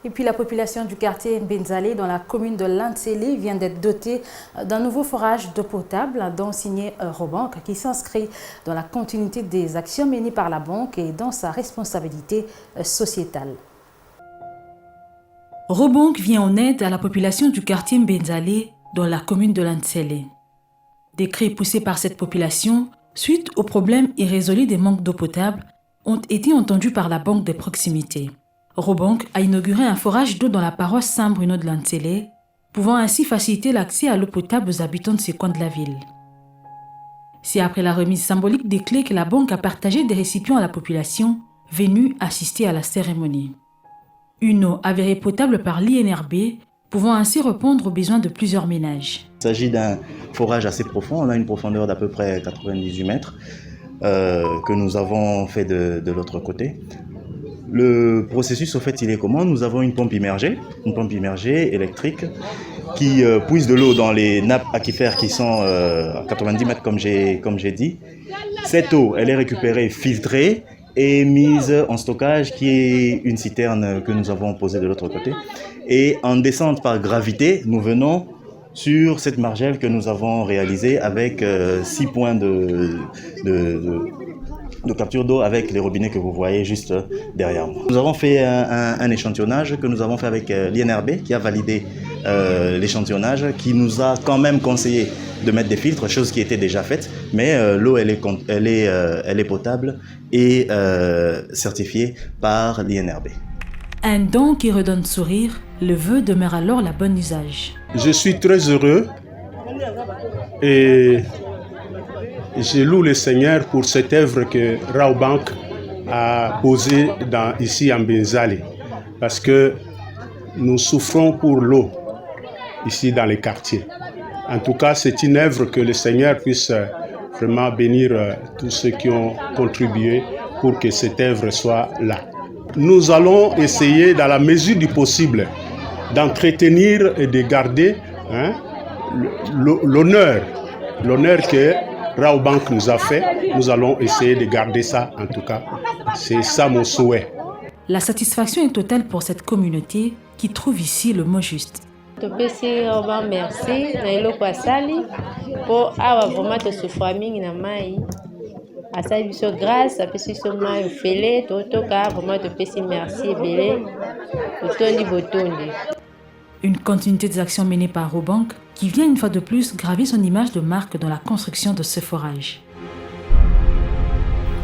Et puis la population du quartier Mbenzale dans la commune de Lantsele vient d'être dotée d'un nouveau forage d'eau potable dont signé Robank qui s'inscrit dans la continuité des actions menées par la banque et dans sa responsabilité sociétale. Robank vient en aide à la population du quartier Mbenzale dans la commune de Lantsele. Des cris poussés par cette population suite aux problèmes irrésolus des manques d'eau potable ont été entendus par la banque des proximités. Robank a inauguré un forage d'eau dans la paroisse Saint-Bruno de Lantsele, pouvant ainsi faciliter l'accès à l'eau potable aux habitants de ces coins de la ville. C'est après la remise symbolique des clés que la banque a partagé des récipients à la population venue assister à la cérémonie. Une eau avérée potable par l'INRB, pouvant ainsi répondre aux besoins de plusieurs ménages. Il s'agit d'un forage assez profond, on a une profondeur d'à peu près 98 mètres que nous avons fait de l'autre côté. Le processus, au fait, il est comment? Nous avons une pompe immergée électrique qui puise de l'eau dans les nappes aquifères qui sont à 90 mètres comme j'ai dit. Cette eau, elle est récupérée, filtrée et mise en stockage qui est une citerne que nous avons posée de l'autre côté. Et en descente par gravité, nous venons sur cette margelle que nous avons réalisée avec 6 points de capture d'eau avec les robinets que vous voyez juste derrière moi. Nous avons fait un échantillonnage que nous avons fait avec l'INRB qui a validé l'échantillonnage, qui nous a quand même conseillé de mettre des filtres, chose qui était déjà faite, mais l'eau elle est potable et certifiée par l'INRB. Un don qui redonne sourire, le vœu demeure alors la bonne usage. Je suis très heureux et je loue le Seigneur pour cette œuvre que Robank a posée ici à Mbenzale, parce que nous souffrons pour l'eau ici dans les quartiers. En tout cas, c'est une œuvre que le Seigneur puisse vraiment bénir tous ceux qui ont contribué pour que cette œuvre soit là. Nous allons essayer, dans la mesure du possible, d'entretenir et de garder l'honneur que Robank nous a fait. Nous allons essayer de garder ça, en tout cas. C'est ça mon souhait. La satisfaction est totale pour cette communauté qui trouve ici le mot juste. Merci pour avoir vraiment de famille na mai. Asali biso grâce apesi so mai ofele totoka vraiment te merci belé botondi botondi. Une continuité des actions menées par Robank qui vient une fois de plus graver son image de marque dans la construction de ce forage.